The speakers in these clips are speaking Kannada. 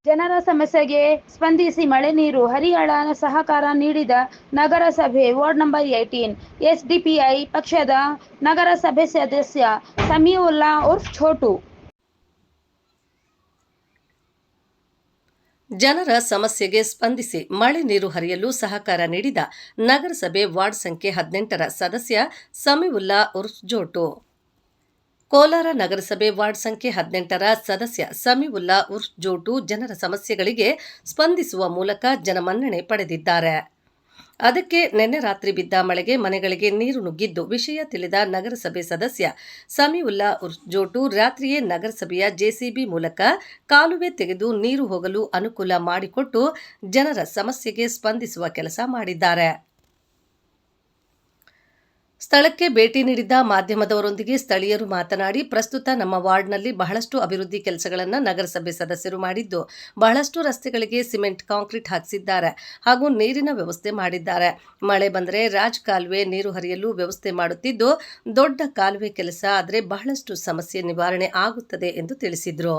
ಜನರ ಸಮಸ್ಯೆಗೆ ಸ್ಪಂದಿಸಿ ಮಳೆ ನೀರು ಹರಿಯಾಳ ಸಹಕಾರ ನೀಡಿದ ನಗರಸಭೆ ವಾರ್ಡ್ ನಂಬರ್ 18 ಎಸ್ಡಿಪಿಐ ಪಕ್ಷದ ನಗರಸಭೆ ಸದಸ್ಯ ಸಮೀವುಲ್ಲಾ ಉರ್ಫ್ ಛೋಟು. ಜನರ ಸಮಸ್ಯೆಗೆ ಸ್ಪಂದಿಸಿ ಮಳೆ ನೀರು ಹರಿಯಲು ಸಹಕಾರ ನೀಡಿದ ನಗರಸಭೆ ವಾರ್ಡ್ ಸಂಖ್ಯೆ 18ರ ಸದಸ್ಯ ಸಮೀವುಲ್ಲಾ ಉರ್ಫ್ ಛೋಟು. ಕೋಲಾರ ನಗರಸಭೆ ವಾರ್ಡ್ ಸಂಖ್ಯೆ 18ರ ಸದಸ್ಯ ಸಮೀವುಲ್ಲಾ ಉರ್ಫ್ ಛೋಟು ಜನರ ಸಮಸ್ಯೆಗಳಿಗೆ ಸ್ಪಂದಿಸುವ ಮೂಲಕ ಜನಮನ್ನಣೆ ಪಡೆದಿದ್ದಾರೆ. ಅದಕ್ಕೆ ನಿನ್ನೆ ರಾತ್ರಿ ಬಿದ್ದ ಮಳೆಗೆ ಮನೆಗಳಿಗೆ ನೀರು ನುಗ್ಗಿದ್ದು ವಿಷಯ ತಿಳಿದ ನಗರಸಭೆ ಸದಸ್ಯ ಸಮೀವುಲ್ಲಾ ಉರ್ಫ್ ಛೋಟು ರಾತ್ರಿಯೇ ನಗರಸಭೆಯ ಜೆಸಿಬಿ ಮೂಲಕ ಕಾಲುವೆ ತೆಗೆದು ನೀರು ಹೋಗಲು ಅನುಕೂಲ ಮಾಡಿಕೊಟ್ಟು ಜನರ ಸಮಸ್ಯೆಗೆ ಸ್ಪಂದಿಸುವ ಕೆಲಸ ಮಾಡಿದ್ದಾರೆ. ಸ್ಥಳಕ್ಕೆ ಭೇಟಿ ನೀಡಿದ್ದ ಮಾಧ್ಯಮದವರೊಂದಿಗೆ ಸ್ಥಳೀಯರು ಮಾತನಾಡಿ, ಪ್ರಸ್ತುತ ನಮ್ಮ ವಾರ್ಡ್ನಲ್ಲಿ ಬಹಳಷ್ಟು ಅಭಿವೃದ್ಧಿ ಕೆಲಸಗಳನ್ನು ನಗರಸಭೆ ಸದಸ್ಯರು ಮಾಡಿದ್ದು, ಬಹಳಷ್ಟು ರಸ್ತೆಗಳಿಗೆ ಸಿಮೆಂಟ್ ಕಾಂಕ್ರೀಟ್ ಹಾಕಿಸಿದ್ದಾರೆ ಹಾಗೂ ನೀರಿನ ವ್ಯವಸ್ಥೆ ಮಾಡಿದ್ದಾರೆ. ಮಳೆ ಬಂದರೆ ರಾಜ್ ಕಾಲುವೆ ನೀರು ಹರಿಯಲು ವ್ಯವಸ್ಥೆ ಮಾಡುತ್ತಿದ್ದು, ದೊಡ್ಡ ಕಾಲುವೆ ಕೆಲಸ ಆದರೆ ಬಹಳಷ್ಟು ಸಮಸ್ಯೆ ನಿವಾರಣೆ ಆಗುತ್ತದೆ ಎಂದು ತಿಳಿಸಿದರು.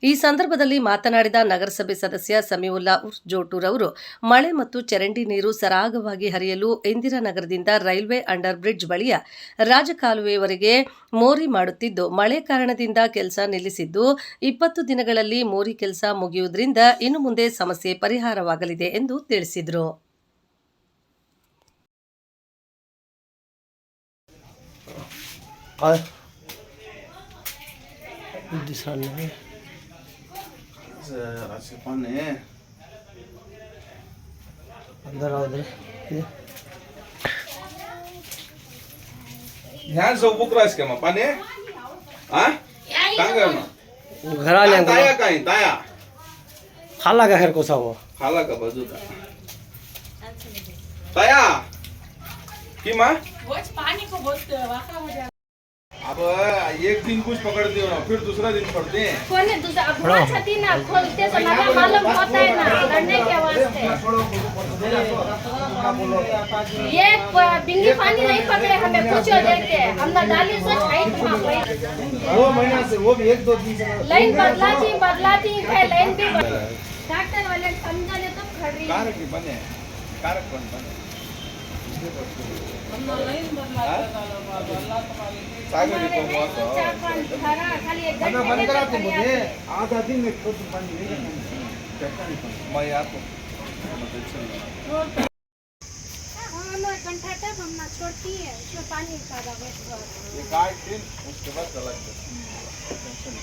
ಈ ಸಂದರ್ಭದಲ್ಲಿ ಮಾತನಾಡಿದ ನಗರಸಭೆ ಸದಸ್ಯ ಸಮೀವುಲ್ಲಾ ಉರ್ಫ್ ಛೋಟುರವರು, ಮಳೆ ಮತ್ತು ಚರಂಡಿ ನೀರು ಸರಾಗವಾಗಿ ಹರಿಯಲು ಇಂದಿರಾನಗರದಿಂದ ರೈಲ್ವೆ ಅಂಡರ್ ಬ್ರಿಡ್ಜ್ ಬಳಿಯ ರಾಜಕಾಲುವೆಯವರೆಗೆ ಮೋರಿ ಮಾಡುತ್ತಿದ್ದು, ಮಳೆ ಕಾರಣದಿಂದ ಕೆಲಸ ನಿಲ್ಲಿಸಿದ್ದು 20 ದಿನಗಳಲ್ಲಿ ಮೋರಿ ಕೆಲಸ ಮುಗಿಯುವುದರಿಂದ ಇನ್ನು ಮುಂದೆ ಸಮಸ್ಯೆ ಪರಿಹಾರವಾಗಲಿದೆ ಎಂದು ತಿಳಿಸಿದರು. अंदर आओ इधर ध्यान से बुकरा इसके में पानी हाँ कहाँ गया ना घर आ लेंगे ताया कहीं ताया खाला का घर को सा वो खाला का बाजू का ताया की माँ पानी को बहुत वाका हो जाता। अब एक दिन कुछ पकड़ते हो ना फिर दूसरा दिन छोड़ते हैं कौन है दूसरा अपना छती ना खोलते तो लगा मालूम होता है ना लड़ने के वास्ते ये बिंगी पानी नहीं पकड़े हमें पूछो देखे हमने डाली सोच हाइट में कोई वो महीना से वो भी 1-2 दिन से लाइन बदलाती है लाइन भी डॉक्टर वाले समझाने तो खड़ी कारक ही बने कारक बने सागर को हुआ तो हमें बंद करा तो मुझे आधा दिन में खुद पानी नहीं मैं आपको घंटा तक हम ना छोड़ती है उसमें पानी का ये गाय दिन उसके बाद चला टेंशन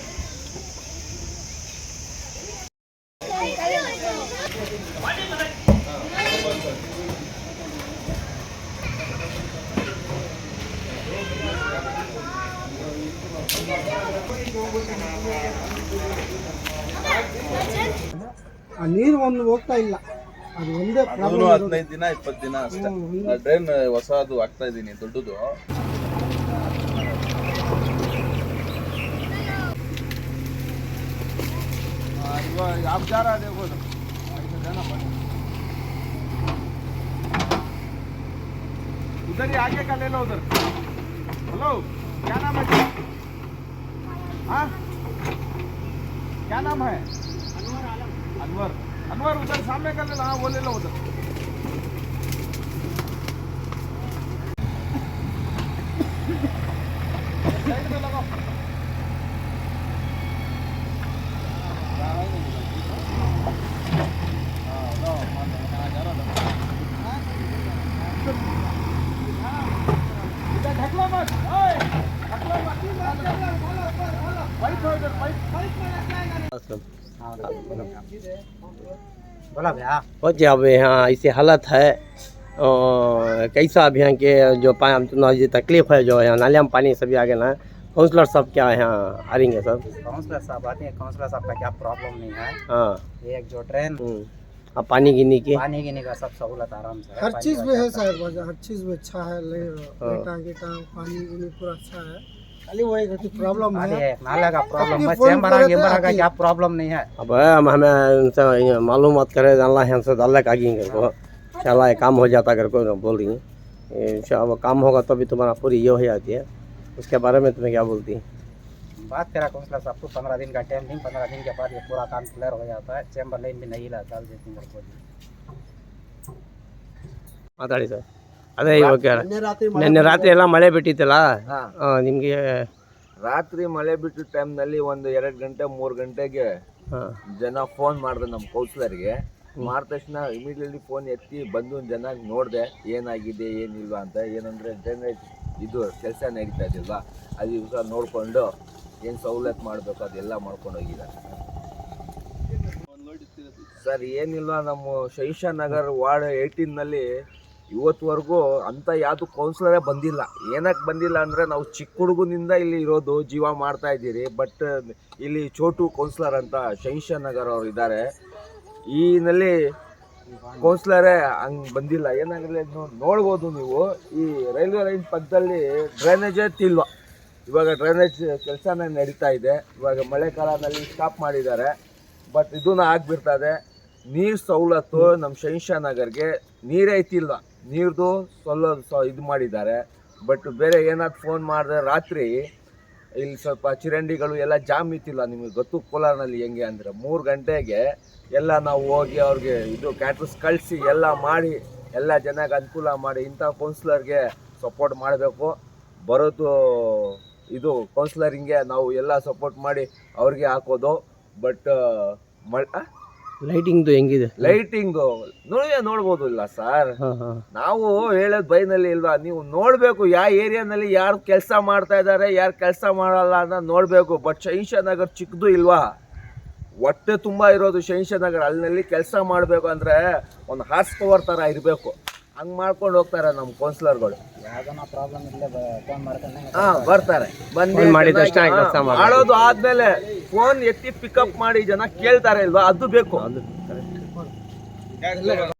ಆ ನೀರು ಒಂದು ಹೋಗ್ತಾ ಇಲ್ಲ ಅದು ಒಂದೇ ಅದನ್ನು 15 ದಿನ 20 ದಿನ ಅಷ್ಟೇ ಡ್ರೈನ್ ಹೊಸದು ಹಾಕ್ತಾ ಇದ್ದೀನಿ ದೊಡ್ಡದು आप जा रहा है देखो ऐसे जाना पड़ेगा उधर ही आगे का ले लो उधर हेलो क्या नाम है हाँ क्या नाम है अनवर अनवर उधर सामने कर लेना हाँ वो ले लो उधर साइड में लगाओ ढकलो मत ढकलो मत पाइप इधर पाइप बोला भैया हो जी अब यहाँ ऐसी हालत है कैसा अभियान के जो जो तकलीफ है जो यहाँ नालिया में पानी सभी आगे ना काउंसलर साहब क्या यहाँ आ रहेंगे सब काउंसलर साहब आते हैं काउंसलर साहब का क्या प्रॉब्लम नहीं है हाँ एक जो ट्रेन अब पानी गिनी की पानी गिनी का सब सहूलत आराम से हर चीज में है साहब हर चीज में अच्छा है टांगे पानी गिनी पूरा अच्छा है खाली वही प्रॉब्लम है नाला का प्रॉब्लम है चेंबरा का क्या प्रॉब्लम नहीं है अब हम हमें उनसे मालूमात करे जानला है हमसे डालने का आगे को चला काम हो जाता कर को बोल रही है अब काम होगा तो भी तुम्हारा पूरी ये हो जाती है उसके बारे में तुम्हें क्या बोलती है बात करा काउंसलर साहब को 15 दिन का टाइम नहीं, 15 दिन के बाद ये पूरा काम क्लियर हो जाता है। चैम्बर लाइन भी नहीं रहता है मेरे को। ಮಾತಾಡಿ ಸರ್. ಅದೇ ಇವಾಗ ನಿನ್ನೆ ರಾತ್ರಿ ಎಲ್ಲ ಮಳೆ ಬಿಟ್ಟಿತ್ತಲ್ಲ, ನಿಮಗೆ ರಾತ್ರಿ ಮಳೆ ಬಿಟ್ಟು ಟೈಮ್ನಲ್ಲಿ ಒಂದು 2 ಗಂಟೆ 3 ಗಂಟೆಗೆ ಜನ ಫೋನ್ ಮಾಡಿದೆ ನಮ್ಮ ಕೌನ್ಸಿಲರ್ಗೆ. ಮಾಡಿದ ತಕ್ಷಣ ಇಮಿಡಿಯೇಟ್ಲಿ ಫೋನ್ ಎತ್ತಿ ಬಂದು ಜನ ನೋಡಿದೆ ಏನಾಗಿದೆ ಏನಿಲ್ವಾ ಅಂತ. ಏನಂದರೆ ಡ್ರೈನೇಜ್ ಇದು ಕೆಲಸ ನಡೀತಾ ಇದ್ದಿಲ್ವಾ, ಅದು ಇವಾಗ ನೋಡಿಕೊಂಡು ಏನು ಸವಲತ್ತು ಮಾಡಬೇಕು ಅದೆಲ್ಲ ಮಾಡ್ಕೊಂಡು ಹೋಗಿದ್ದಾರೆ ಸರ್. ಏನಿಲ್ಲ, ನಮ್ಮ ಶೈಷಾ ನಗರ್ ವಾರ್ಡ್ 18ನಲ್ಲಿ ಇವತ್ತುವರೆಗೂ ಅಂಥ ಯಾವುದು ಕೌನ್ಸಿಲರೇ ಬಂದಿಲ್ಲ. ಏನಕ್ಕೆ ಬಂದಿಲ್ಲ ಅಂದರೆ ನಾವು ಚಿಕ್ಕ ಹುಡುಗನಿಂದ ಇಲ್ಲಿ ಇರೋದು, ಜೀವ ಮಾಡ್ತಾ ಇದ್ದೀರಿ. ಬಟ್ ಇಲ್ಲಿ ಚೋಟು ಕೌನ್ಸಿಲರ್ ಅಂತ ಶೈಷಾ ನಗರ್ ಅವರು ಇದ್ದಾರೆ. ಈನಲ್ಲಿ ಕೌನ್ಸಿಲರೇ ಹಂಗೆ ಬಂದಿಲ್ಲ. ಏನಾಗಲಿ ನೋಡ್ಬೋದು ನೀವು, ಈ ರೈಲ್ವೆ ಲೈನ್ ಪಕ್ಕದಲ್ಲಿ ಡ್ರೈನೇಜೇ ತಿಲ್ವ. ಇವಾಗ ಡ್ರೈನೇಜ್ ಕೆಲಸನೇ ನಡೀತಾ ಇದೆ. ಇವಾಗ ಮಳೆಗಾಲದಲ್ಲಿ ಸ್ಟಾಪ್ ಮಾಡಿದ್ದಾರೆ, ಬಟ್ ಇದೂ ಆಗಿಬಿಡ್ತದೆ. ನೀರು ಸವಲತ್ತು ನಮ್ಮ ಶೈಷಾ ನಗರ್ಗೆ ನೀರೇ ಐತಿಲ್ವ, ನೀರ್ದು ಇದು ಮಾಡಿದ್ದಾರೆ. ಬಟ್ ಬೇರೆ ಏನಾದ್ರು ಫೋನ್ ಮಾಡಿದ್ರೆ ರಾತ್ರಿ ಇಲ್ಲಿ ಸ್ವಲ್ಪ ಚಿರಂಡಿಗಳು ಎಲ್ಲ ಜಾಮ್ ಇತ್ತಿಲ್ಲ. ನಿಮಗೆ ಗೊತ್ತು ಕೋಲಾರ್ನಲ್ಲಿ ಹೆಂಗೆ ಅಂದರೆ 3 ಗಂಟೆಗೆ ಎಲ್ಲ ನಾವು ಹೋಗಿ ಅವ್ರಿಗೆ ಇದು ಕ್ಯಾಟ್ರಸ್ ಕಳಿಸಿ ಎಲ್ಲ ಮಾಡಿ ಎಲ್ಲ ಜನಕ್ಕೆ ಅನುಕೂಲ ಮಾಡಿ. ಇಂಥ ಕೌನ್ಸಿಲರ್ಗೆ ಸಪೋರ್ಟ್ ಮಾಡಬೇಕು. ಬರೋದು ಇದು ಕೌನ್ಸಿಲರಿಂಗೆ ನಾವು ಎಲ್ಲ ಸಪೋರ್ಟ್ ಮಾಡಿ ಅವ್ರಿಗೆ ಹಾಕೋದು. ಬಟ್ ಲೈಟಿಂಗ್ದು ಹೆಂಗಿದೆ? ಲೈಟಿಂಗು ನೋಡ್ಬೋದು ಇಲ್ಲ ಸರ್. ನಾವು ಹೇಳೋದು ಬೈನಲ್ಲಿ ಇಲ್ವಾ, ನೀವು ನೋಡಬೇಕು ಯಾವ ಏರಿಯಾನಲ್ಲಿ ಯಾರು ಕೆಲಸ ಮಾಡ್ತಾ ಇದ್ದಾರೆ ಯಾರು ಕೆಲಸ ಮಾಡಲ್ಲ ಅಂತ ನೋಡಬೇಕು. ಬಟ್ ಶೈಷಾ ನಗರ್ ಚಿಕ್ಕದು ಇಲ್ವಾ, ಹೊಟ್ಟೆ ತುಂಬ ಇರೋದು ಶೈಷಾ ನಗರ್. ಅಲ್ಲಿನಲ್ಲಿ ಕೆಲಸ ಮಾಡಬೇಕು ಅಂದರೆ ಒಂದು ಹಾರ್ಸ್ ಪವರ್ ಥರ ಇರಬೇಕು. ಹಂಗೆ ಮಾಡ್ಕೊಂಡು ಹೋಗ್ತಾರೆ ನಮ್ಮ ಕೌನ್ಸಿಲರ್ಗಳು. ಬರ್ತಾರೆ, ಬಂದು ಮಾಡೋದು ಆದ್ಮೇಲೆ ಫೋನ್ ಎತ್ತಿ ಪಿಕಪ್ ಮಾಡಿ ಜನ ಕೇಳ್ತಾರೆ ಇಲ್ವಾ, ಅದು ಬೇಕು.